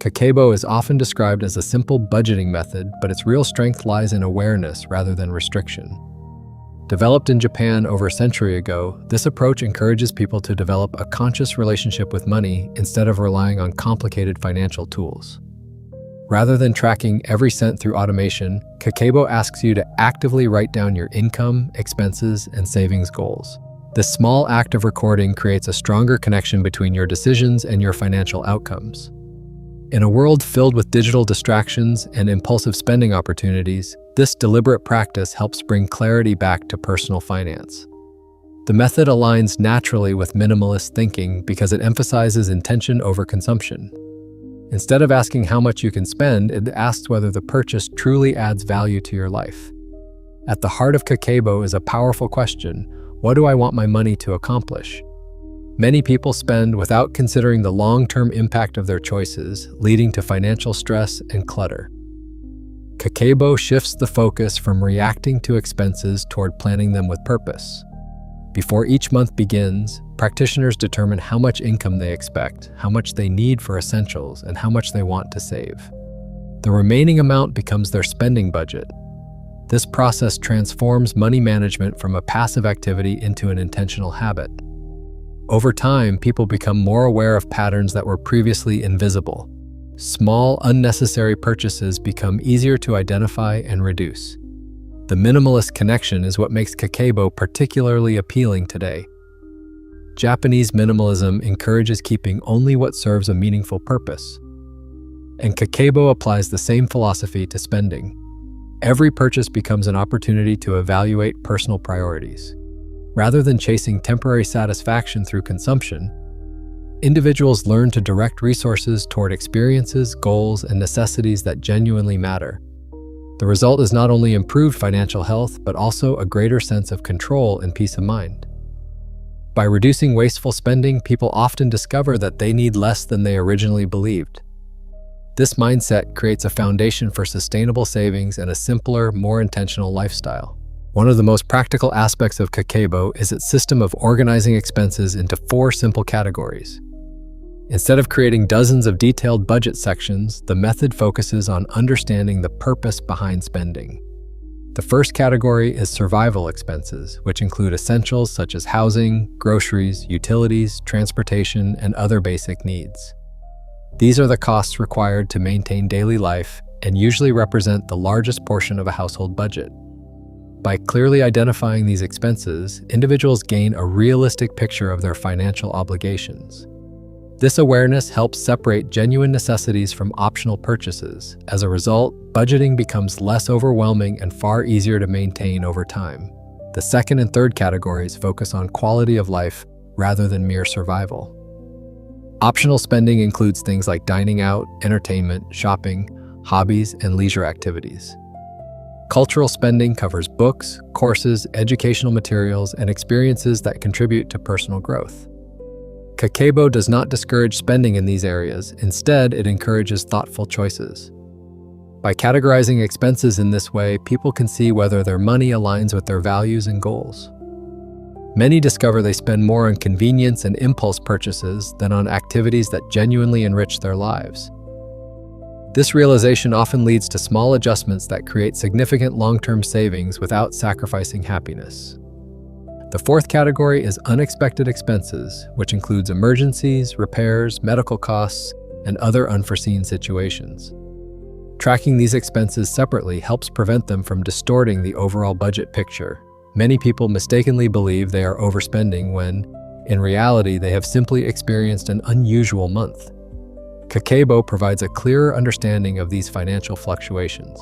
Kakeibo is often described as a simple budgeting method, but its real strength lies in awareness rather than restriction. Developed in Japan over a century ago, this approach encourages people to develop a conscious relationship with money instead of relying on complicated financial tools. Rather than tracking every cent through automation, Kakebo asks you to actively write down your income, expenses, and savings goals. This small act of recording creates a stronger connection between your decisions and your financial outcomes. In a world filled with digital distractions and impulsive spending opportunities, this deliberate practice helps bring clarity back to personal finance. The method aligns naturally with minimalist thinking because it emphasizes intention over consumption. Instead of asking how much you can spend, it asks whether the purchase truly adds value to your life. At the heart of Kakebo is a powerful question: what do I want my money to accomplish? Many people spend without considering the long-term impact of their choices, leading to financial stress and clutter. Kakebo shifts the focus from reacting to expenses toward planning them with purpose. Before each month begins, practitioners determine how much income they expect, how much they need for essentials, and how much they want to save. The remaining amount becomes their spending budget. This process transforms money management from a passive activity into an intentional habit. Over time, people become more aware of patterns that were previously invisible. Small, unnecessary purchases become easier to identify and reduce. The minimalist connection is what makes Kakebo particularly appealing today. Japanese minimalism encourages keeping only what serves a meaningful purpose. And Kakebo applies the same philosophy to spending. Every purchase becomes an opportunity to evaluate personal priorities. Rather than chasing temporary satisfaction through consumption, individuals learn to direct resources toward experiences, goals, and necessities that genuinely matter. The result is not only improved financial health, but also a greater sense of control and peace of mind. By reducing wasteful spending, people often discover that they need less than they originally believed. This mindset creates a foundation for sustainable savings and a simpler, more intentional lifestyle. One of the most practical aspects of Kakebo is its system of organizing expenses into 4 simple categories. Instead of creating dozens of detailed budget sections, the method focuses on understanding the purpose behind spending. The first category is survival expenses, which include essentials such as housing, groceries, utilities, transportation, and other basic needs. These are the costs required to maintain daily life and usually represent the largest portion of a household budget. By clearly identifying these expenses, individuals gain a realistic picture of their financial obligations. This awareness helps separate genuine necessities from optional purchases. As a result, budgeting becomes less overwhelming and far easier to maintain over time. The second and third categories focus on quality of life rather than mere survival. Optional spending includes things like dining out, entertainment, shopping, hobbies, and leisure activities. Cultural spending covers books, courses, educational materials, and experiences that contribute to personal growth. Kakebo does not discourage spending in these areas. Instead, it encourages thoughtful choices. By categorizing expenses in this way, people can see whether their money aligns with their values and goals. Many discover they spend more on convenience and impulse purchases than on activities that genuinely enrich their lives. This realization often leads to small adjustments that create significant long-term savings without sacrificing happiness. The fourth category is unexpected expenses, which includes emergencies, repairs, medical costs, and other unforeseen situations. Tracking these expenses separately helps prevent them from distorting the overall budget picture. Many people mistakenly believe they are overspending when, in reality, they have simply experienced an unusual month. Kakebo provides a clearer understanding of these financial fluctuations.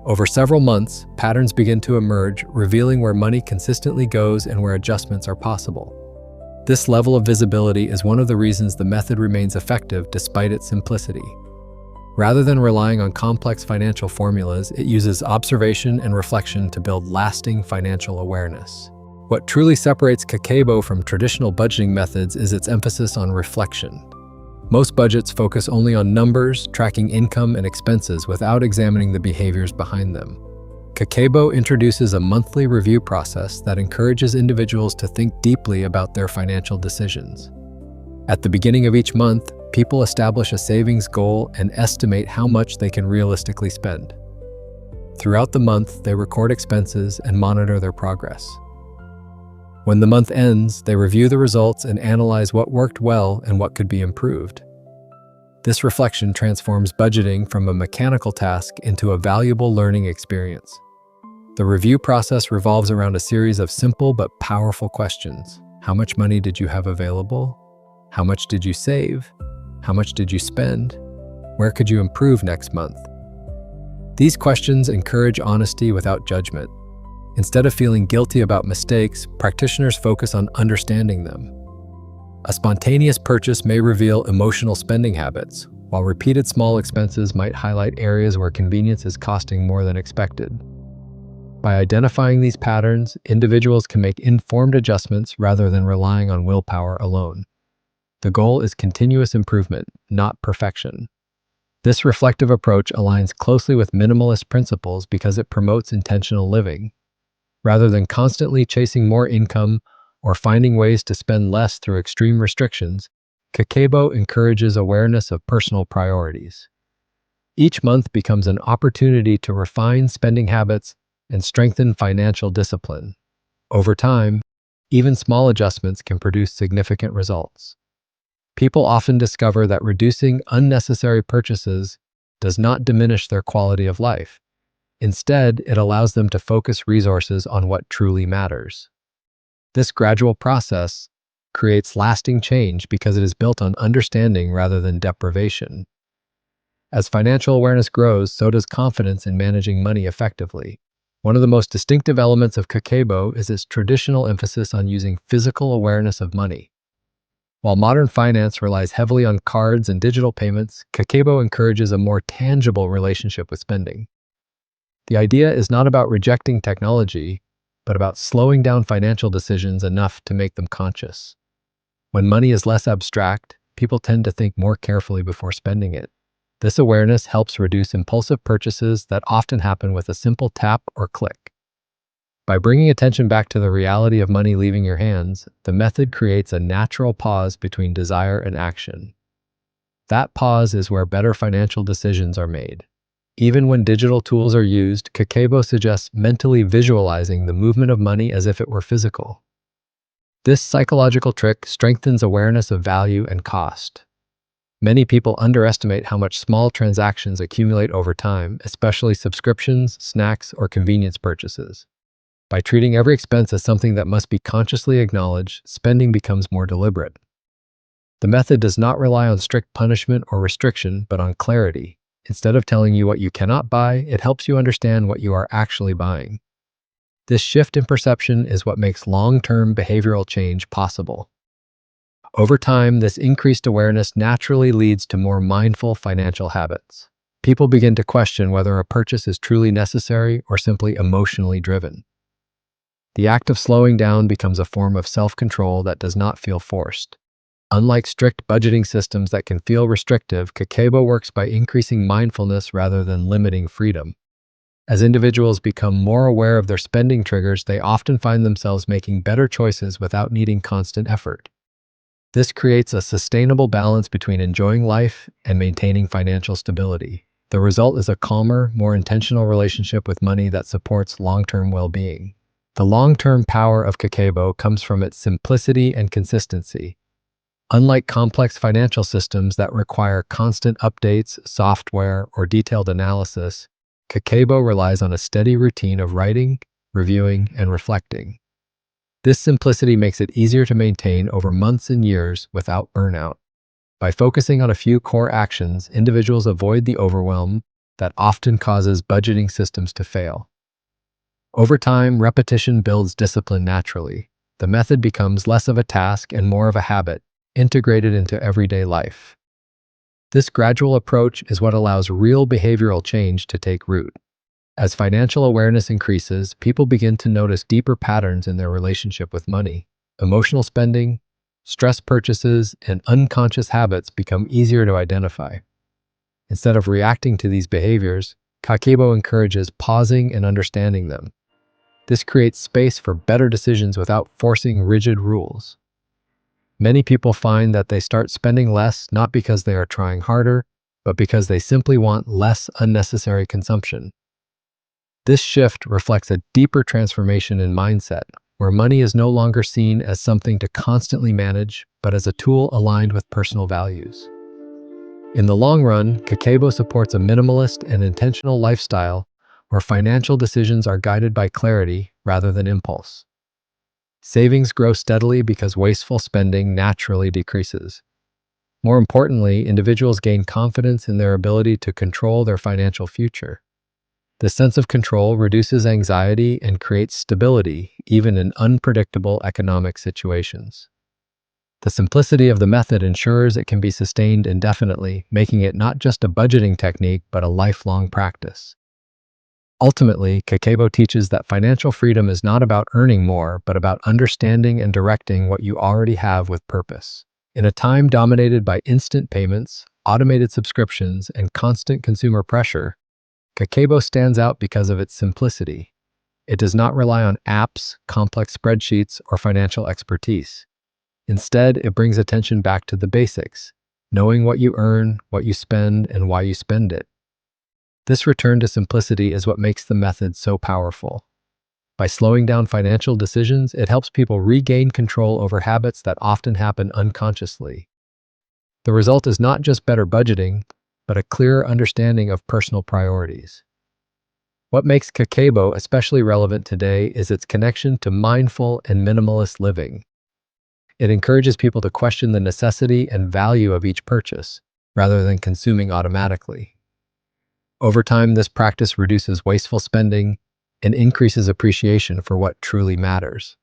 Over several months, patterns begin to emerge, revealing where money consistently goes and where adjustments are possible. This level of visibility is one of the reasons the method remains effective despite its simplicity. Rather than relying on complex financial formulas, it uses observation and reflection to build lasting financial awareness. What truly separates Kakebo from traditional budgeting methods is its emphasis on reflection. Most budgets focus only on numbers, tracking income and expenses without examining the behaviors behind them. Kakebo introduces a monthly review process that encourages individuals to think deeply about their financial decisions. At the beginning of each month, People establish a savings goal and estimate how much they can realistically spend. Throughout the month, they record expenses and monitor their progress. When the month ends, they review the results and analyze what worked well and what could be improved. This reflection transforms budgeting from a mechanical task into a valuable learning experience. The review process revolves around a series of simple but powerful questions. How much money did you have available? How much did you save? How much did you spend? Where could you improve next month? These questions encourage honesty without judgment. Instead of feeling guilty about mistakes, practitioners focus on understanding them. A spontaneous purchase may reveal emotional spending habits, while repeated small expenses might highlight areas where convenience is costing more than expected. By identifying these patterns, individuals can make informed adjustments rather than relying on willpower alone. The goal is continuous improvement, not perfection. This reflective approach aligns closely with minimalist principles because it promotes intentional living. Rather than constantly chasing more income or finding ways to spend less through extreme restrictions, Kakeibo encourages awareness of personal priorities. Each month becomes an opportunity to refine spending habits and strengthen financial discipline. Over time, even small adjustments can produce significant results. People often discover that reducing unnecessary purchases does not diminish their quality of life. Instead, it allows them to focus resources on what truly matters. This gradual process creates lasting change because it is built on understanding rather than deprivation. As financial awareness grows, so does confidence in managing money effectively. One of the most distinctive elements of Kakebo is its traditional emphasis on using physical awareness of money. While modern finance relies heavily on cards and digital payments, Kakebo encourages a more tangible relationship with spending. The idea is not about rejecting technology, but about slowing down financial decisions enough to make them conscious. When money is less abstract, people tend to think more carefully before spending it. This awareness helps reduce impulsive purchases that often happen with a simple tap or click. By bringing attention back to the reality of money leaving your hands, the method creates a natural pause between desire and action. That pause is where better financial decisions are made. Even when digital tools are used, Kakebo suggests mentally visualizing the movement of money as if it were physical. This psychological trick strengthens awareness of value and cost. Many people underestimate how much small transactions accumulate over time, especially subscriptions, snacks, or convenience purchases. By treating every expense as something that must be consciously acknowledged, spending becomes more deliberate. The method does not rely on strict punishment or restriction, but on clarity. Instead of telling you what you cannot buy, it helps you understand what you are actually buying. This shift in perception is what makes long-term behavioral change possible. Over time, this increased awareness naturally leads to more mindful financial habits. People begin to question whether a purchase is truly necessary or simply emotionally driven. The act of slowing down becomes a form of self-control that does not feel forced. Unlike strict budgeting systems that can feel restrictive, Kakebo works by increasing mindfulness rather than limiting freedom. As individuals become more aware of their spending triggers, they often find themselves making better choices without needing constant effort. This creates a sustainable balance between enjoying life and maintaining financial stability. The result is a calmer, more intentional relationship with money that supports long-term well-being. The long-term power of Kakebo comes from its simplicity and consistency. Unlike complex financial systems that require constant updates, software, or detailed analysis, Kakebo relies on a steady routine of writing, reviewing, and reflecting. This simplicity makes it easier to maintain over months and years without burnout. By focusing on a few core actions, individuals avoid the overwhelm that often causes budgeting systems to fail. Over time, repetition builds discipline naturally. The method becomes less of a task and more of a habit, integrated into everyday life. This gradual approach is what allows real behavioral change to take root. As financial awareness increases, people begin to notice deeper patterns in their relationship with money. Emotional spending, stress purchases, and unconscious habits become easier to identify. Instead of reacting to these behaviors, Kakebo encourages pausing and understanding them. This creates space for better decisions without forcing rigid rules. Many people find that they start spending less not because they are trying harder, but because they simply want less unnecessary consumption. This shift reflects a deeper transformation in mindset, where money is no longer seen as something to constantly manage, but as a tool aligned with personal values. In the long run, Kakebo supports a minimalist and intentional lifestyle where financial decisions are guided by clarity rather than impulse. Savings grow steadily because wasteful spending naturally decreases. More importantly, individuals gain confidence in their ability to control their financial future. This sense of control reduces anxiety and creates stability, even in unpredictable economic situations. The simplicity of the method ensures it can be sustained indefinitely, making it not just a budgeting technique, but a lifelong practice. Ultimately, Kakebo teaches that financial freedom is not about earning more, but about understanding and directing what you already have with purpose. In a time dominated by instant payments, automated subscriptions, and constant consumer pressure, Kakebo stands out because of its simplicity. It does not rely on apps, complex spreadsheets, or financial expertise. Instead, it brings attention back to the basics, knowing what you earn, what you spend, and why you spend it. This return to simplicity is what makes the method so powerful. By slowing down financial decisions, it helps people regain control over habits that often happen unconsciously. The result is not just better budgeting, but a clearer understanding of personal priorities. What makes Kakebo especially relevant today is its connection to mindful and minimalist living. It encourages people to question the necessity and value of each purchase, rather than consuming automatically. Over time, this practice reduces wasteful spending and increases appreciation for what truly matters.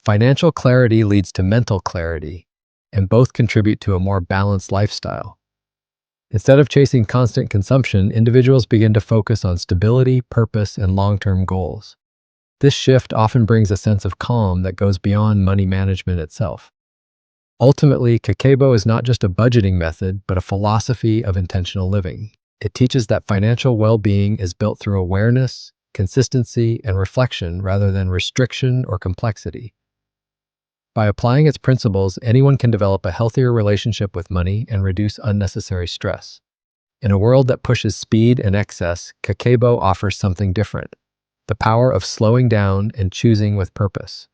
Financial clarity leads to mental clarity, and both contribute to a more balanced lifestyle. Instead of chasing constant consumption, individuals begin to focus on stability, purpose, and long-term goals. This shift often brings a sense of calm that goes beyond money management itself. Ultimately, Kakebo is not just a budgeting method, but a philosophy of intentional living. It teaches that financial well-being is built through awareness, consistency, and reflection rather than restriction or complexity. By applying its principles, anyone can develop a healthier relationship with money and reduce unnecessary stress. In a world that pushes speed and excess, Kakebo offers something different: the power of slowing down and choosing with purpose.